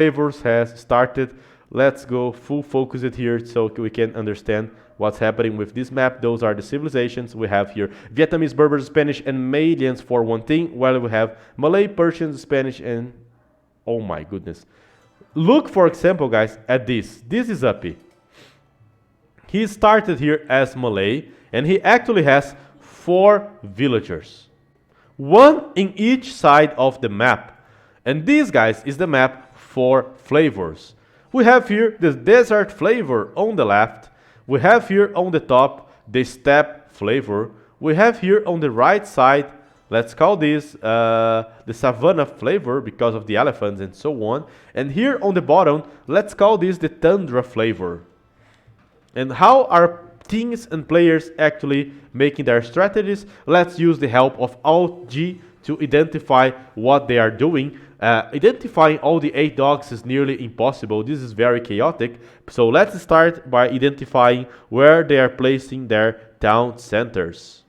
flavors has started. Let's go full focus it here so we can understand what's happening with this map. Those are the civilizations. We have here Vietnamese, Berbers, Spanish, and Malians for one thing, while we have Malay, Persians, Spanish, and oh my goodness. Look, for example, guys, at this. This is Uppy. He started here as Malay, and he actually has 4 villagers. 1 in each side of the map. And this, guys, is the map for flavors. We have here the desert flavor on the left. We have here on the top the steppe flavor. We have here on the right side, let's call this the savanna flavor because of the elephants and so on. And here on the bottom, let's call this the tundra flavor. And how are teams and players actually making their strategies? Let's use the help of Alt G to identify what they are doing. Identifying all the 8 dogs is nearly impossible. This is very chaotic. So let's start by identifying where they are placing their town centers.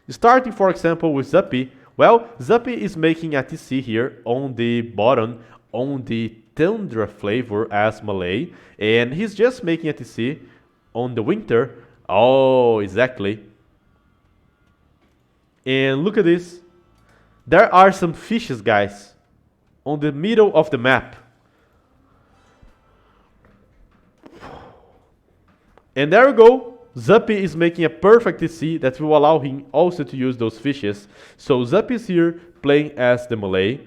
Starting, for example, with Zuppy. Well, Zuppy is making a TC here on the bottom, on the tundra flavor as Malay. And he's just making a TC on the winter. Oh, exactly. And look at this. There are some fishes, guys, on the middle of the map. And there we go. Zuppy is making a perfect TC that will allow him also to use those fishes. So Zuppy is here playing as the Malay.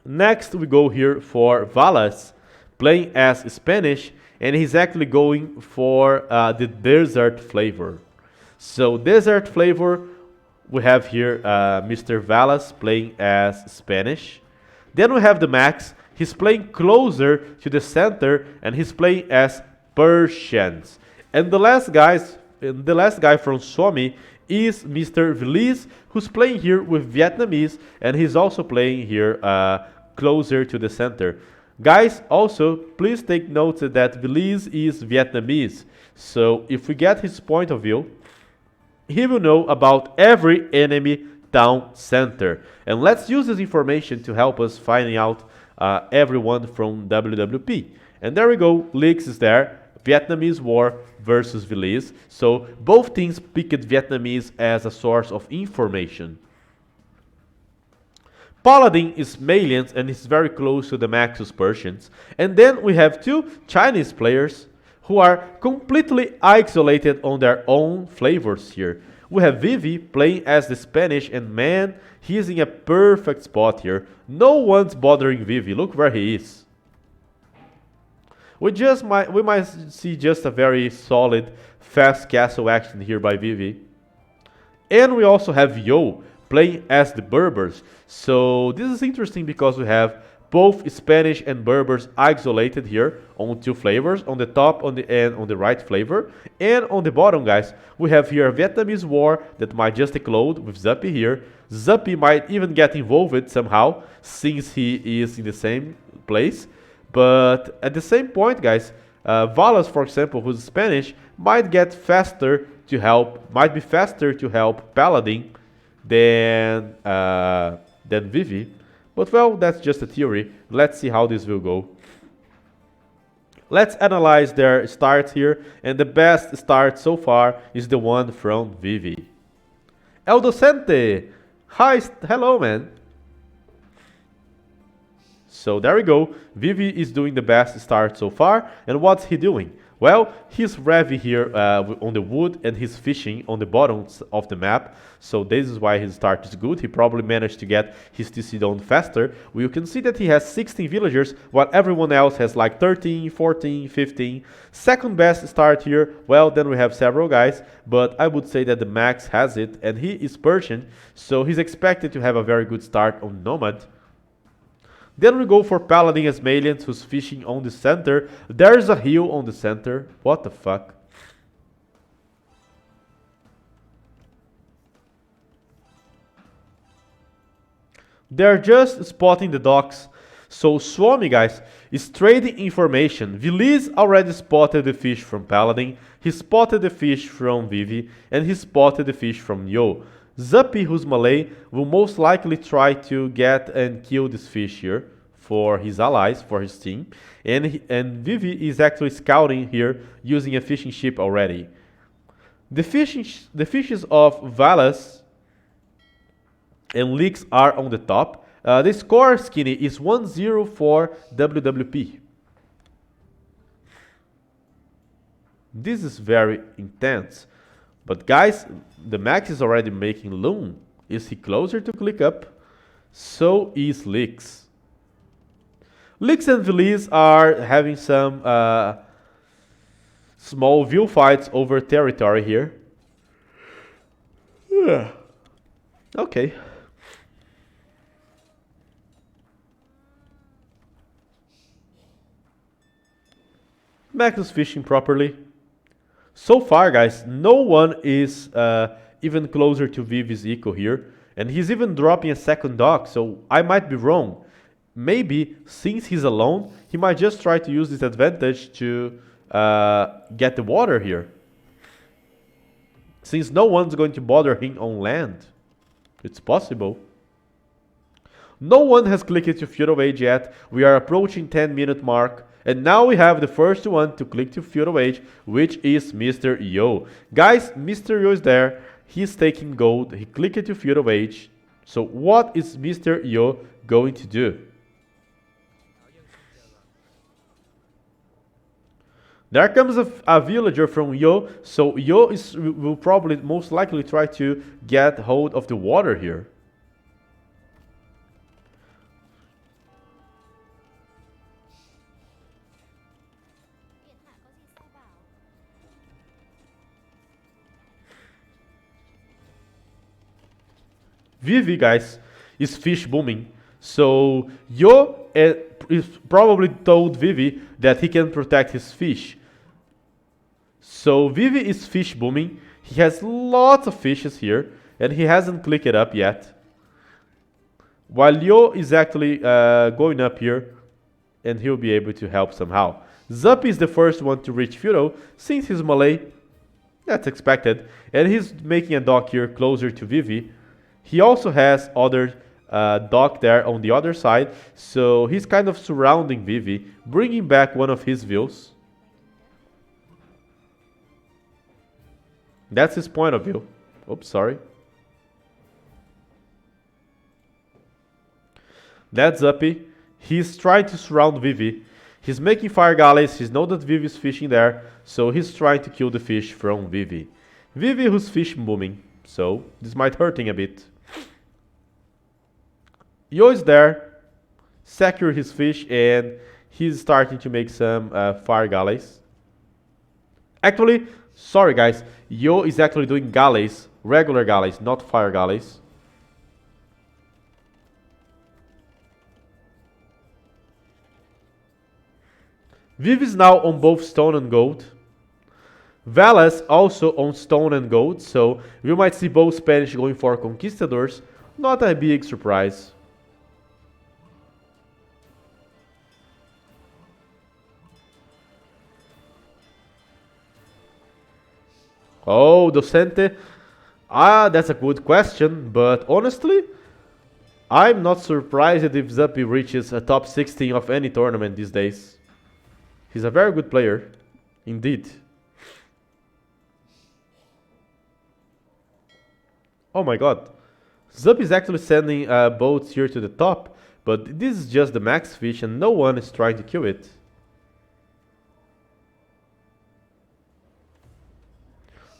Next we go here for Valas playing as Spanish, and he's actually going for the desert flavor. So desert flavor, we have here Mr. Valas playing as Spanish. Then we have the Max. He's playing closer to the center, and he's playing as Persians. And the last guy from Suomi is Mr. Vlies, who's playing here with Vietnamese, and he's also playing here closer to the center. Guys, also, please take note that Vlies is Vietnamese. So if we get his point of view, he will know about every enemy town center. And let's use this information to help us finding out everyone from WWP. And there we go, Leaks is there, Vietnamese War versus Vlies. So both teams picked Vietnamese as a source of information. Paladin is Malians and is very close to the Maxus Persians. And then we have 2 Chinese players who are completely isolated on their own flavors here. We have Vivi playing as the Spanish, and man, he's in a perfect spot here. No one's bothering Vivi. Look where he is. We might see just a very solid, fast castle action here by Vivi. And we also have Yo playing as the Berbers. So this is interesting because we have both Spanish and Berbers isolated here on 2 flavors, on the top and on the right flavor. And on the bottom, guys, we have here a Vietnamese War that might just explode with Zuppy here. Zuppy might even get involved somehow since he is in the same place. But at the same point, guys, Valas, for example, who's Spanish, might be faster to help Paladin than Vivi. But well, that's just a theory. Let's see how this will go. Let's analyze their starts here, and the best start so far is the one from Vivi. El Docente! Hi, hello man! So there we go. Vivi is doing the best start so far, and what's he doing? Well, he's revving here on the wood, and he's fishing on the bottoms of the map. So this is why his start is good. He probably managed to get his TC done faster. You can see that he has 16 villagers, while everyone else has like 13, 14, 15. Second best start here, well, then we have several guys, but I would say that the Max has it, and he is Persian, so he's expected to have a very good start on Nomad. Then we go for Paladin as Malians, who's fishing on the center. There's a hill on the center. What the fuck? They're just spotting the docks. So Suomi, guys, is trading information. Vlies already spotted the fish from Paladin. He spotted the fish from Vivi. And he spotted the fish from Yo. Zuppy, who's Malay, will most likely try to get and kill this fish here for his allies, for his team. And Vivi is actually scouting here using a fishing ship already. The fishes of Valas and Leaks are on the top. The score, Skinny, is 1-0 for WWP. This is very intense. But guys, the Max is already making Loon. Is he closer to click up? So is Leaks. Leaks and Veliz are having some small view fights over territory here. Yeah. Okay. Max is fishing properly. So far, guys, no one is even closer to Vivi's eco here. And he's even dropping a second dock, so I might be wrong. Maybe, since he's alone, he might just try to use this advantage to get the water here. Since no one's going to bother him on land. It's possible. No one has clicked to Feudal Age yet. We are approaching 10-minute mark. And now we have the first one to click to Feudal Age, which is Mr. Yo. Guys, Mr. Yo is there. He's taking gold. He clicked to Feudal Age. So what is Mr. Yo going to do? There comes a villager from Yo. So Yo will probably most likely try to get hold of the water here. Vivi, guys, is fish booming. So Yo is probably told Vivi that he can protect his fish. So Vivi is fish booming. He has lots of fishes here, and he hasn't clicked it up yet. While Yo is actually going up here, and he'll be able to help somehow. Zup is the first one to reach Feudal, since he's Malay. That's expected. And he's making a dock here closer to Vivi. He also has other dock there on the other side, so he's kind of surrounding Vivi, bringing back one of his views. That's his point of view. Oops, sorry. That's Uppy. He's trying to surround Vivi. He's making fire galleys. He knows that Vivi is fishing there, so he's trying to kill the fish from Vivi. Vivi who's fish booming, so this might hurt him a bit. Yo is there, secure his fish, and he's starting to make some fire galleys. Actually, sorry guys, Yo is actually doing galleys, regular galleys, not fire galleys. Viv is now on both stone and gold. Valas also on stone and gold, so we might see both Spanish going for conquistadors. Not a big surprise. Oh, Docente. That's a good question, but honestly, I'm not surprised if Zappi reaches a top 16 of any tournament these days. He's a very good player, indeed. Oh my god. Zup is actually sending boats here to the top, but this is just the max fish and no one is trying to kill it.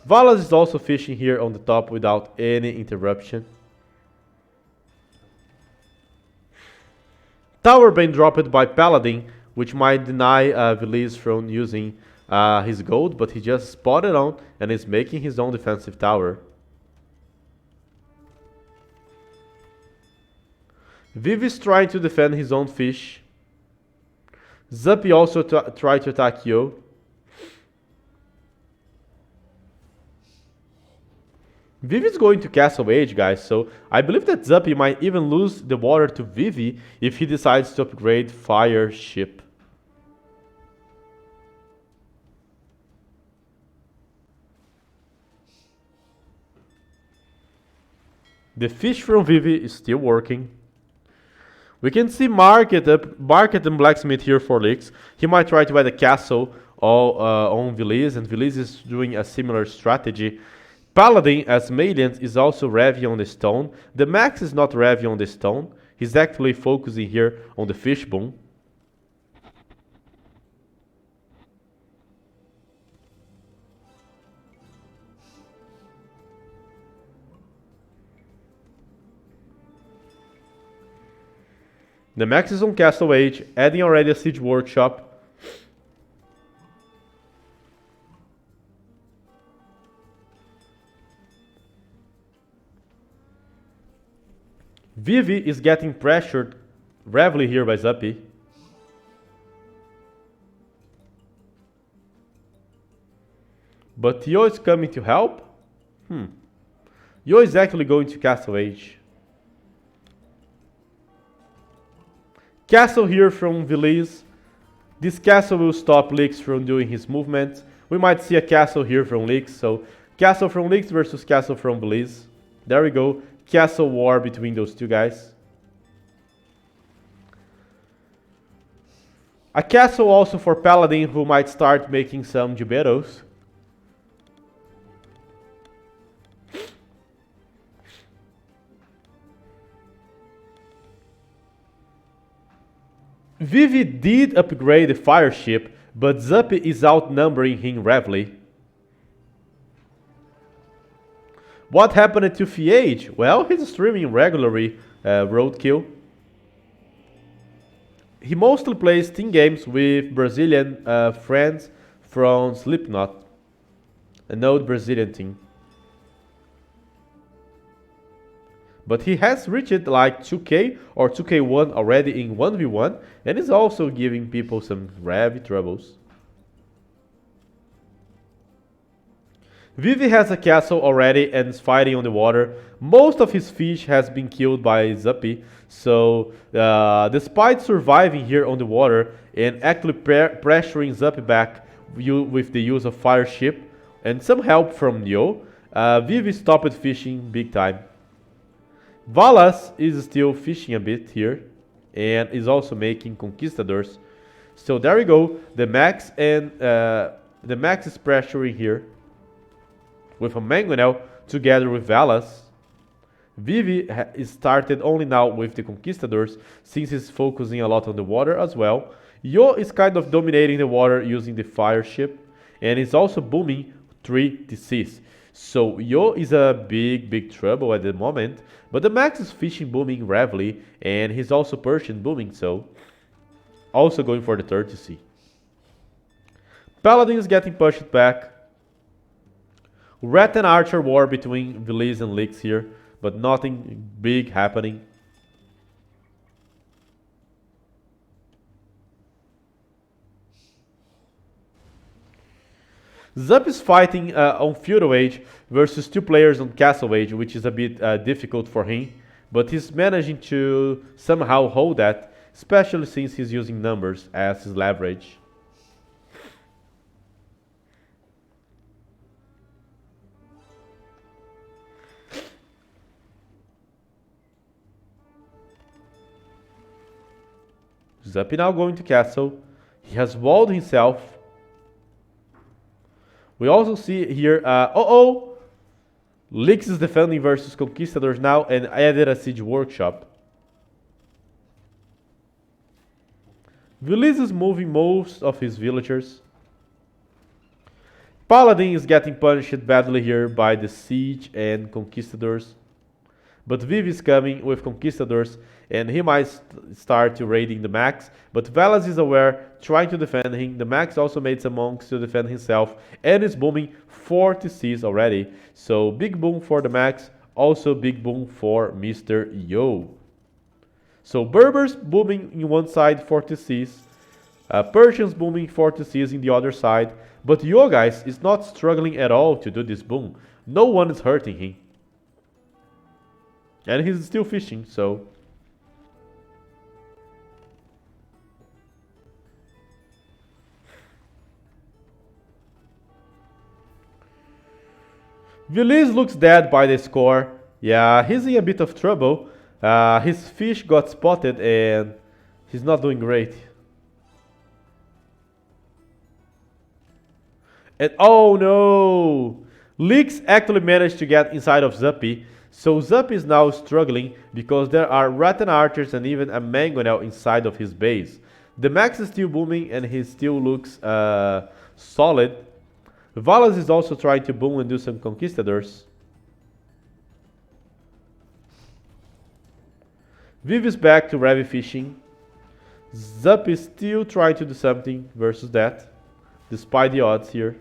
Valas is also fishing here on the top without any interruption. Tower being dropped by Paladin, which might deny Veliz from using his gold, but he just spotted on and is making his own defensive tower. Viv is trying to defend his own fish. Zappi also tried to attack Yo. Vivi is going to Castle Age, guys, so I believe that Zappi might even lose the water to Vivi if he decides to upgrade Fire Ship. The fish from Vivi is still working. We can see Market and Blacksmith here for leaks. He might try to add a castle on Veliz, and Veliz is doing a similar strategy. Paladin, as Malians, is also Revy on the stone. The Max is not Revy on the stone. He's actually focusing here on the fishbone. The Max is on Castle Age, adding already a Siege Workshop. Vivi is getting pressured heavily here by Zuppy. But Yo is coming to help? Yo is actually going to Castle Age. Castle here from Veliz. This castle will stop Lix from doing his movement. We might see a castle here from Lix. So castle from Lix versus castle from Veliz. There we go. Castle war between those two guys. A castle also for Paladin, who might start making some Juberos. Vivi did upgrade the fire ship, but Zuppy is outnumbering him heavily. What happened to Fiage? Well, he's streaming regularly Roadkill. He mostly plays team games with Brazilian friends from Slipknot, an old Brazilian team. But he has reached like 2k or 2k1 already in 1v1 and is also giving people some heavy troubles. Vivi has a castle already and is fighting on the water. Most of his fish has been killed by Zuppy, so despite surviving here on the water and actually pressuring Zuppy back with the use of fire ship and some help from Yo, Vivi stopped fishing big time. Valas is still fishing a bit here and is also making conquistadors. So there we go. The Max is pressuring here with a Mangonel together with Valas. Vivi is started only now with the conquistadors since he's focusing a lot on the water as well. Yo is kind of dominating the water using the fire ship and is also booming 3 DCs. So Yo is a big trouble at the moment, but the Max is fishing booming heavily and he's also Persian booming, so also going for the 3rd DC. Paladin is getting pushed back. Rat and Archer war between Veliz and Lix here, but nothing big happening. Zup is fighting on Feudal Age versus 2 players on Castle Age, which is a bit difficult for him, but he's managing to somehow hold that, especially since he's using numbers as his leverage. Zup now going to Castle. He has walled himself. We also see here, Lix is defending versus Conquistadors now and added a Siege Workshop. Veliz is moving most of his villagers. Paladin is getting punished badly here by the Siege and Conquistadors. But Viv is coming with Conquistadors and he might start to raiding the Max. But Valas is aware, trying to defend him. The Max also made some monks to defend himself and is booming 4 TCs already. So big boom for the Max, also big boom for Mr. Yo. So Berbers booming in one side 4 TCs. Persians booming 4 TCs in the other side. But Yo guys is not struggling at all to do this boom. No one is hurting him. And he's still fishing, so... Veliz looks dead by the score. Yeah, he's in a bit of trouble. His fish got spotted and he's not doing great. And oh no! Leaks actually managed to get inside of Zuppy, so Zuppy is now struggling because there are Rattan Archers and even a Mangonel inside of his base. The max is still booming and he still looks solid. Valas is also trying to boom and do some conquistadors. Viv is back to Ravi fishing. Zup is still trying to do something versus that, despite the odds here.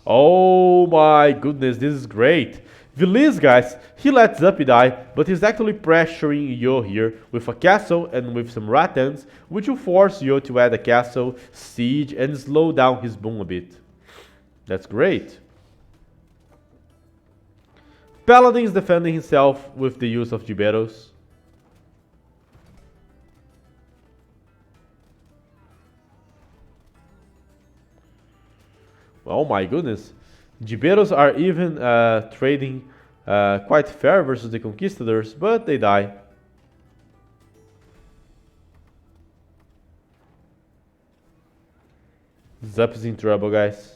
Oh my goodness, this is great. Vilis, guys, he let Zuppy die, but he's actually pressuring Yo here with a castle and with some Rattans, which will force Yo to add a castle, siege, and slow down his boom a bit. That's great. Paladin is defending himself with the use of Giberos. Oh my goodness. Giberos are even trading quite fair versus the Conquistadors, but they die. Zup is in trouble, guys.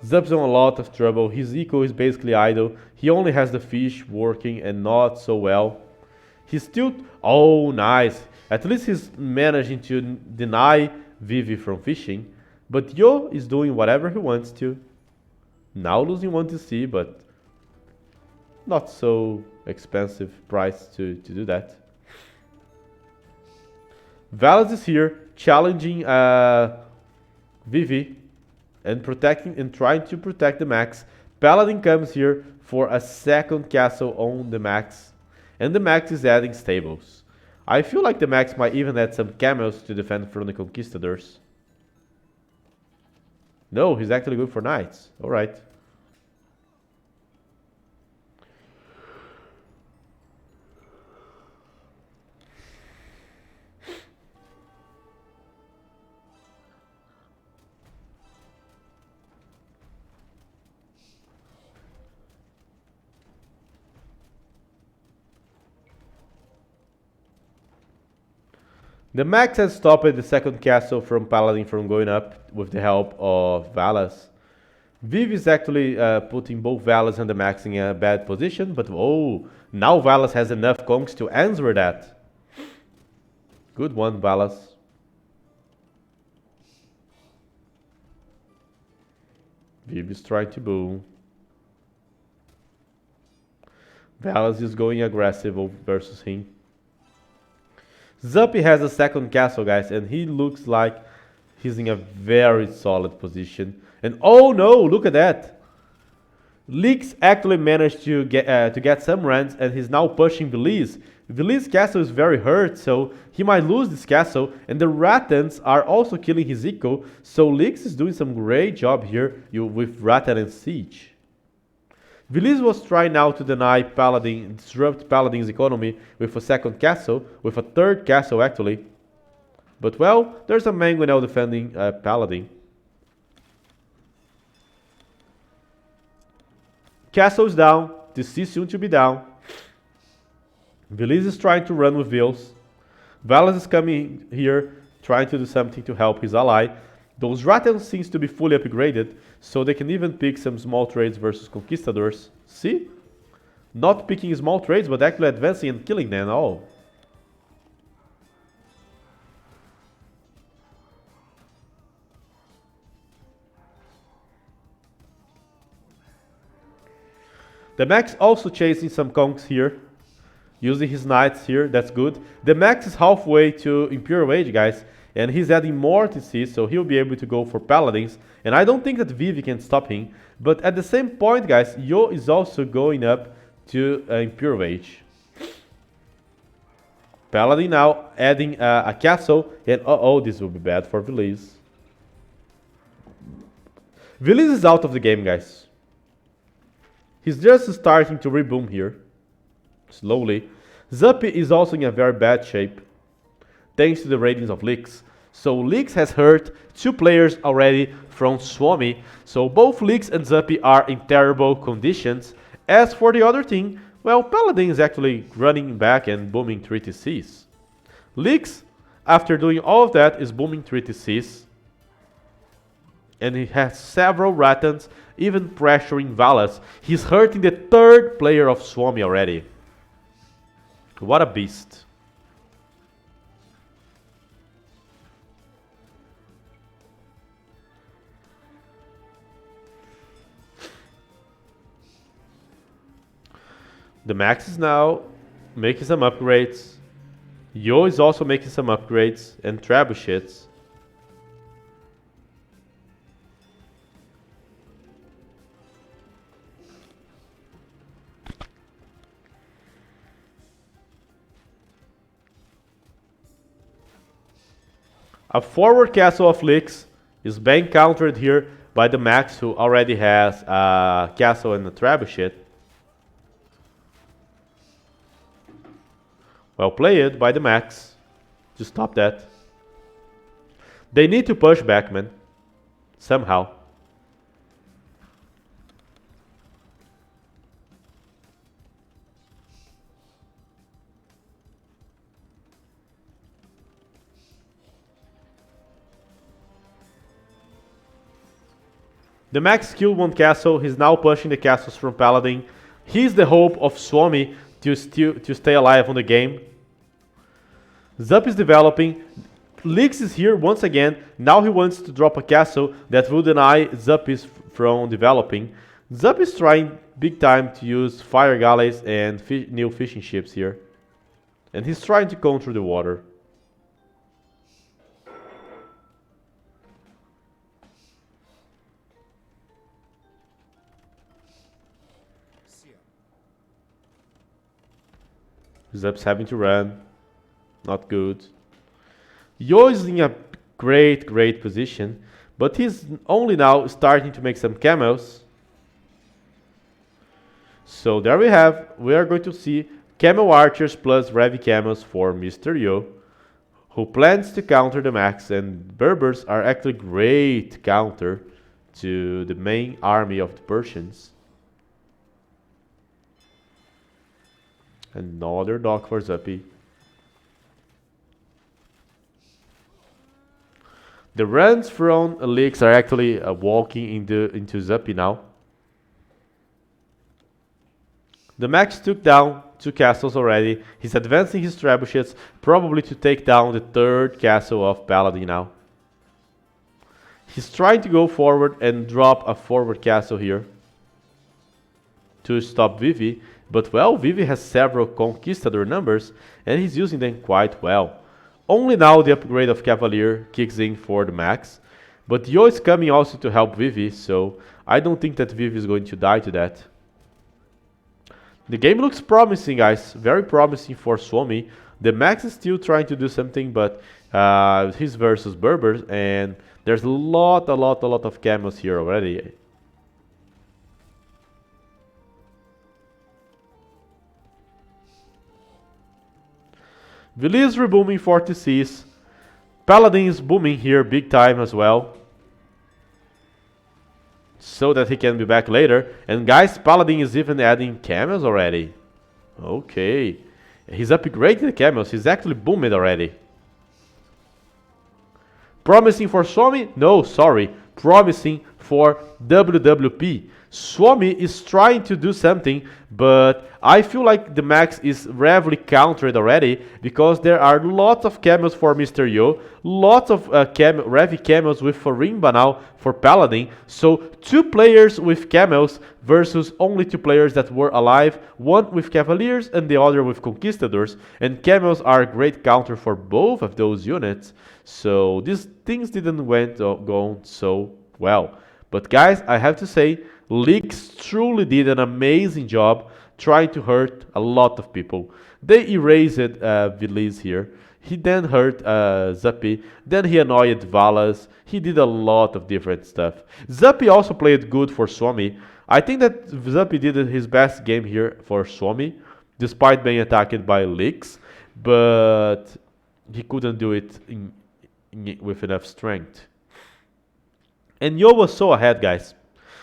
Zup's in a lot of trouble. His eco is basically idle. He only has the fish working and not so well. He's still... Oh, nice. At least he's managing to deny Vivi from fishing. But Yo is doing whatever he wants to. Now losing 1 TC, but not so expensive price to do that. Valas is here challenging Vivi and protecting and trying to protect the max. Paladin comes here for a second castle on the max, and the max is adding stables. I feel like the max might even add some camels to defend from the conquistadors. No, he's actually good for knights. Alright. The max has stopped the second castle from Paladin from going up with the help of Valas. Viv is actually putting both Valas and the max in a bad position, but oh, now Valas has enough conks to answer that. Good one, Valas. Viv is trying to boom. Valas is going aggressive versus him. Zuppy has a second castle, guys, and he looks like he's in a very solid position. And oh no, look at that! Leaks actually managed to get some runs, and he's now pushing Belize. Belize's castle is very hurt, so he might lose this castle. And the Rattans are also killing his eco, so Leaks is doing some great job here with Rattan and Siege. Vilis was trying now to disrupt Paladin's economy with a second castle, with a third castle actually. But well, there's a Mango now defending Paladin. Castle is down, the sea soon to be down. Vilis is trying to run with Vils. Valas is coming here, trying to do something to help his ally. Those Rattans seems to be fully upgraded, so they can even pick some small trades versus conquistadors. See? Not picking small trades, but actually advancing and killing them all. The Max also chasing some conks here, using his knights here, that's good. The Max is halfway to Imperial Age, guys. And he's adding more TC, so he'll be able to go for Paladins. And I don't think that Vivi can stop him. But at the same point, guys, Yo is also going up to Imperial Age. Paladin now adding a castle. And uh-oh, this will be bad for Vilis. Vilis is out of the game, guys. He's just starting to reboom here. Slowly. Zuppy is also in a very bad shape, thanks to the ratings of leaks. So Leaks has hurt 2 players already from Suomi. So both Leaks and Zuppy are in terrible conditions. As for the other team, well, Paladin is actually running back and booming 3 TCs. Leaks, after doing all of that, is booming 3 TCs. And he has several Rattans, even pressuring Valas. He's hurting the 3rd player of Suomi already. What a beast. The Max is now making some upgrades. Yo is also making some upgrades and trebuchets. A forward castle of Licks is being countered here by the Max, who already has a castle and a trebuchet. Well played by the Max to stop that. They need to push back, man. Somehow. The Max killed 1 castle. He's now pushing the castles from Paladin. He's the hope of Suomi to stay alive on the game. Zup is developing. Lix is here once again. Now he wants to drop a castle that will deny Zup from developing. Zup is trying big time to use fire galleys and new fishing ships here. And he's trying to control the water. Zup's having to run. Not good. Yo is in a great position, but he's only now starting to make some camels. So there we have. We are going to see camel archers plus Revi camels for Mr. Yo, who plans to counter the Max, and Berbers are actually great counter to the main army of the Persians. Another dock for Zuppy. The runs from Elix are actually walking into Zuppy now. The Max took down 2 castles already. He's advancing his trebuchets, probably to take down the 3rd castle of Paladin now. He's trying to go forward and drop a forward castle here to stop Vivi. But well, Vivi has several conquistador numbers and he's using them quite well. Only now the upgrade of Cavalier kicks in for the Max. But Yo is coming also to help Vivi, so I don't think that Vivi is going to die to that. The game looks promising, guys. Very promising for Suomi. The Max is still trying to do something, but he's versus Berbers, and there's a lot of camels here already. Vili is rebooming 40 Cs. Paladin is booming here big time as well, so that he can be back later. And guys, Paladin is even adding camels already. Okay. He's upgrading the camels. He's actually boomed already. Promising for Suomi? No, sorry. Promising for WWP. Suomi is trying to do something, but I feel like the Max is heavily countered already because there are lots of camels for Mr. Yo, lots of Revi camels with Farimba now for Paladin. So 2 players with camels versus only 2 players that were alive, one with Cavaliers and the other with Conquistadors. And camels are a great counter for both of those units. So these things didn't go so well. But guys, I have to say, Leaks truly did an amazing job trying to hurt a lot of people. They erased Viliz here. He then hurt Zuppy. Then he annoyed Valas. He did a lot of different stuff. Zuppy also played good for Suomi. I think that Zuppy did his best game here for Suomi, despite being attacked by Leaks. But he couldn't do it with enough strength. And Yo was so ahead, guys.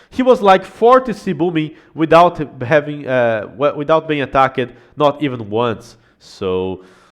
He was like 40 Sibumi without having without being attacked, not even once. So